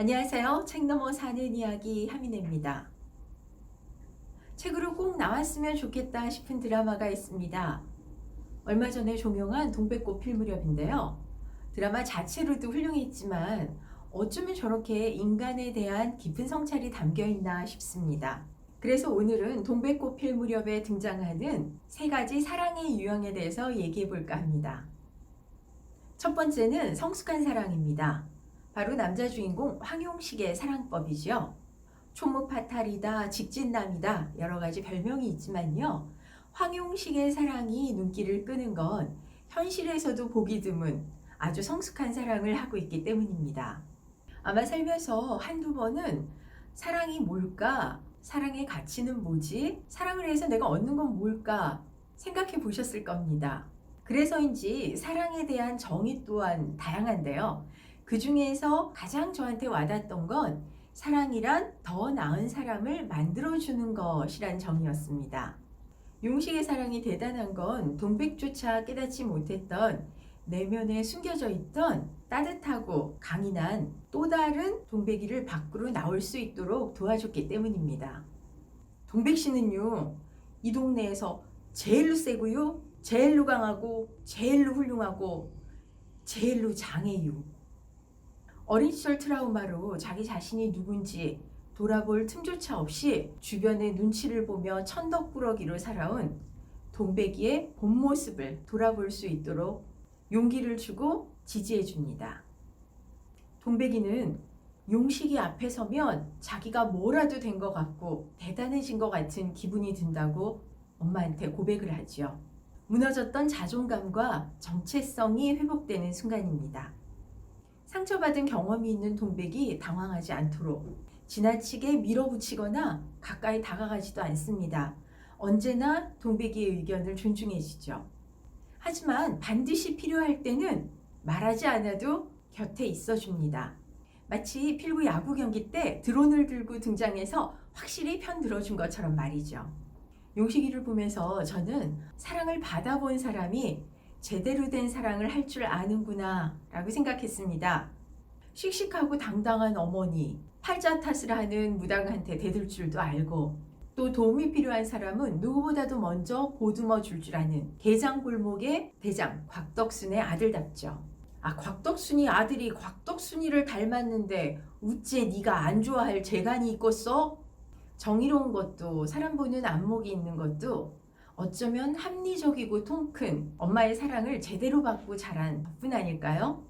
안녕하세요. 책 넘어 사는 이야기 하민혜입니다. 책으로 꼭 나왔으면 좋겠다 싶은 드라마가 있습니다. 얼마 전에 종영한 동백꽃 필 무렵인데요. 드라마 자체로도 훌륭했지만 어쩌면 저렇게 인간에 대한 깊은 성찰이 담겨 있나 싶습니다. 그래서 오늘은 동백꽃 필 무렵에 등장하는 세 가지 사랑의 유형에 대해서 얘기해 볼까 합니다. 첫 번째는 성숙한 사랑입니다. 바로 남자 주인공 황용식의 사랑법이죠. 초무파탈이다, 직진남이다 여러 가지 별명이 있지만요. 황용식의 사랑이 눈길을 끄는 건 현실에서도 보기 드문 아주 성숙한 사랑을 하고 있기 때문입니다. 아마 살면서 한두 번은 사랑이 뭘까? 사랑의 가치는 뭐지? 사랑을 해서 내가 얻는 건 뭘까? 생각해 보셨을 겁니다. 그래서인지 사랑에 대한 정의 또한 다양한데요. 그 중에서 가장 저한테 와닿았던 건 사랑이란 더 나은 사람을 만들어주는 것이란 점이었습니다. 용식의 사랑이 대단한 건 동백조차 깨닫지 못했던 내면에 숨겨져 있던 따뜻하고 강인한 또 다른 동백이를 밖으로 나올 수 있도록 도와줬기 때문입니다. 동백 씨는요, 이 동네에서 제일로 세고요, 제일로 강하고, 제일로 훌륭하고, 제일로 장애유. 어린 시절 트라우마로 자기 자신이 누군지 돌아볼 틈조차 없이 주변의 눈치를 보며 천덕꾸러기로 살아온 동백이의 본 모습을 돌아볼 수 있도록 용기를 주고 지지해 줍니다. 동백이는 용식이 앞에 서면 자기가 뭐라도 된 것 같고 대단해진 것 같은 기분이 든다고 엄마한테 고백을 하죠. 무너졌던 자존감과 정체성이 회복되는 순간입니다. 상처받은 경험이 있는 동백이 당황하지 않도록 지나치게 밀어붙이거나 가까이 다가가지도 않습니다. 언제나 동백이의 의견을 존중해주죠. 하지만 반드시 필요할 때는 말하지 않아도 곁에 있어줍니다. 마치 필구 야구 경기 때 드론을 들고 등장해서 확실히 편 들어준 것처럼 말이죠. 용식이를 보면서 저는 사랑을 받아본 사람이 제대로 된 사랑을 할 줄 아는구나 라고 생각했습니다. 씩씩하고 당당한 어머니, 팔자 탓을 하는 무당한테 대들 줄도 알고 또 도움이 필요한 사람은 누구보다도 먼저 보듬어 줄 아는 게장골목의 대장 곽덕순의 아들답죠. 곽덕순이 아들이 곽덕순이를 닮았는데 우째 네가 안 좋아할 재간이 있겠어? 정의로운 것도 사람 보는 안목이 있는 것도 어쩌면 합리적이고 통큰 엄마의 사랑을 제대로 받고 자란 덕분 아닐까요?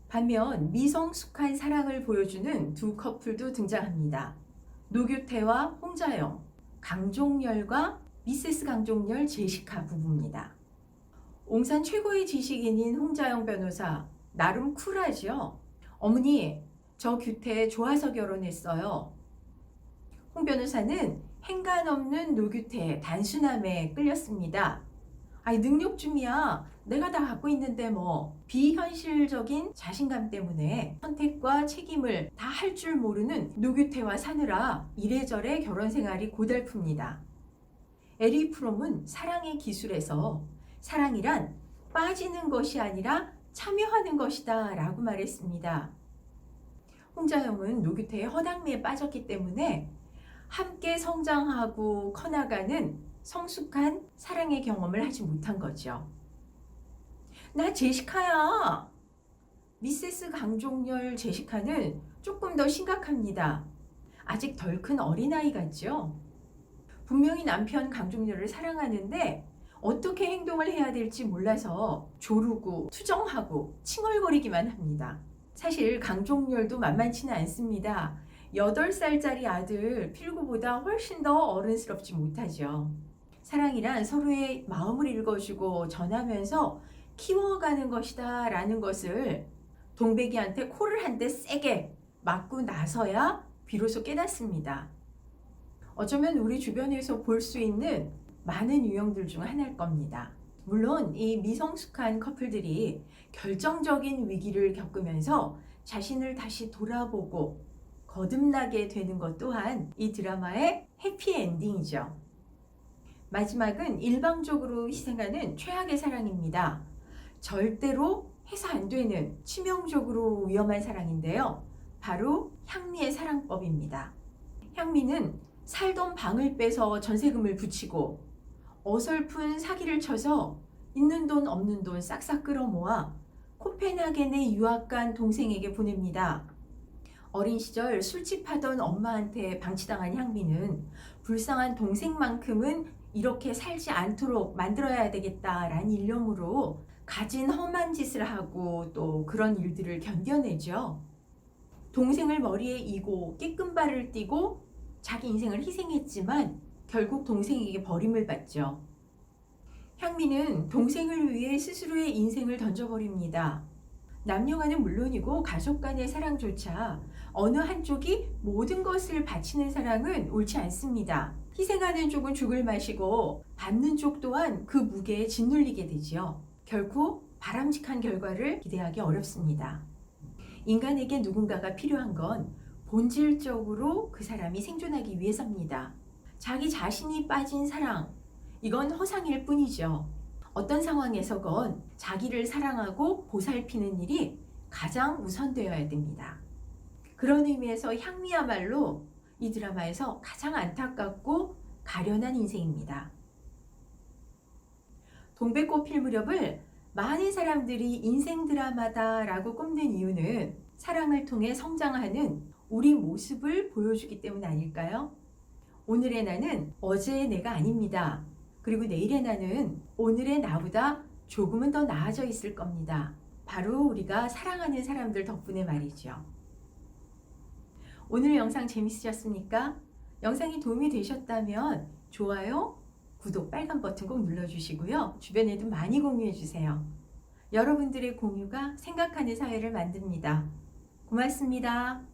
반면 미성숙한 사랑을 보여주는 두 커플도 등장합니다. 노규태와 홍자영, 강종렬과 미세스 강종렬 제시카 부부입니다. 옹산 최고의 지식인인 홍자영 변호사, 나름 쿨하죠. 어머니, 저 규태 좋아서 결혼했어요. 홍 변호사는 행간 없는 노규태의 단순함에 끌렸습니다. 능력쯤이야 내가 다 갖고 있는데 뭐. 비현실적인 자신감 때문에 선택과 책임을 다 할 줄 모르는 노규태와 사느라 이래저래 결혼 생활이 고달픕니다. 에릭 프롬은 사랑의 기술에서 사랑이란 빠지는 것이 아니라 참여하는 것이다 라고 말했습니다. 홍자영은 노규태의 허당미에 빠졌기 때문에 함께 성장하고 커나가는 성숙한 사랑의 경험을 하지 못한 거죠. 나 제시카야. 미세스 강종렬 제시카는 조금 더 심각합니다. 아직 덜 큰 어린아이 같죠? 분명히 남편 강종렬을 사랑하는데 어떻게 행동을 해야 될지 몰라서 조르고 투정하고 칭얼거리기만 합니다. 사실 강종렬도 만만치는 않습니다. 8살짜리 아들 필구보다 훨씬 더 어른스럽지 못하죠. 사랑이란 서로의 마음을 읽어주고 전하면서 키워가는 것이다 라는 것을 동백이한테 코를 한 대 세게 맞고 나서야 비로소 깨닫습니다. 어쩌면 우리 주변에서 볼 수 있는 많은 유형들 중 하나일 겁니다. 물론 이 미성숙한 커플들이 결정적인 위기를 겪으면서 자신을 다시 돌아보고 거듭나게 되는 것 또한 이 드라마의 해피엔딩이죠. 마지막은 일방적으로 희생하는 최악의 사랑입니다. 절대로 해서 안 되는 치명적으로 위험한 사랑인데요. 바로 향미의 사랑법입니다. 향미는 살던 방을 빼서 전세금을 붙이고 어설픈 사기를 쳐서 있는 돈 없는 돈 싹싹 끌어모아 코펜하겐에 유학 간 동생에게 보냅니다. 어린 시절 술집 하던 엄마한테 방치당한 향미는 불쌍한 동생만큼은 이렇게 살지 않도록 만들어야 되겠다라는 일념으로 가진 험한 짓을 하고 또 그런 일들을 견뎌내죠. 동생을 머리에 이고 깨끗발을 띠고 자기 인생을 희생했지만 결국 동생에게 버림을 받죠. 향미는 동생을 위해 스스로의 인생을 던져버립니다. 남녀간은 물론이고 가족 간의 사랑조차 어느 한쪽이 모든 것을 바치는 사랑은 옳지 않습니다. 희생하는 쪽은 죽을 마시고 받는 쪽 또한 그 무게에 짓눌리게 되지요. 결코 바람직한 결과를 기대하기 어렵습니다. 인간에게 누군가가 필요한 건 본질적으로 그 사람이 생존하기 위해서입니다. 자기 자신이 빠진 사랑, 이건 허상일 뿐이죠. 어떤 상황에서건 자기를 사랑하고 보살피는 일이 가장 우선되어야 됩니다. 그런 의미에서 향미야말로 이 드라마에서 가장 안타깝고 가련한 인생입니다. 동백꽃 필 무렵을 많은 사람들이 인생 드라마다라고 꼽는 이유는 사랑을 통해 성장하는 우리 모습을 보여주기 때문 아닐까요? 오늘의 나는 어제의 내가 아닙니다. 그리고 내일의 나는 오늘의 나보다 조금은 더 나아져 있을 겁니다. 바로 우리가 사랑하는 사람들 덕분에 말이죠. 오늘 영상 재밌으셨습니까? 영상이 도움이 되셨다면 좋아요, 구독 빨간 버튼 꼭 눌러주시고요. 주변에도 많이 공유해주세요. 여러분들의 공유가 생각하는 사회를 만듭니다. 고맙습니다.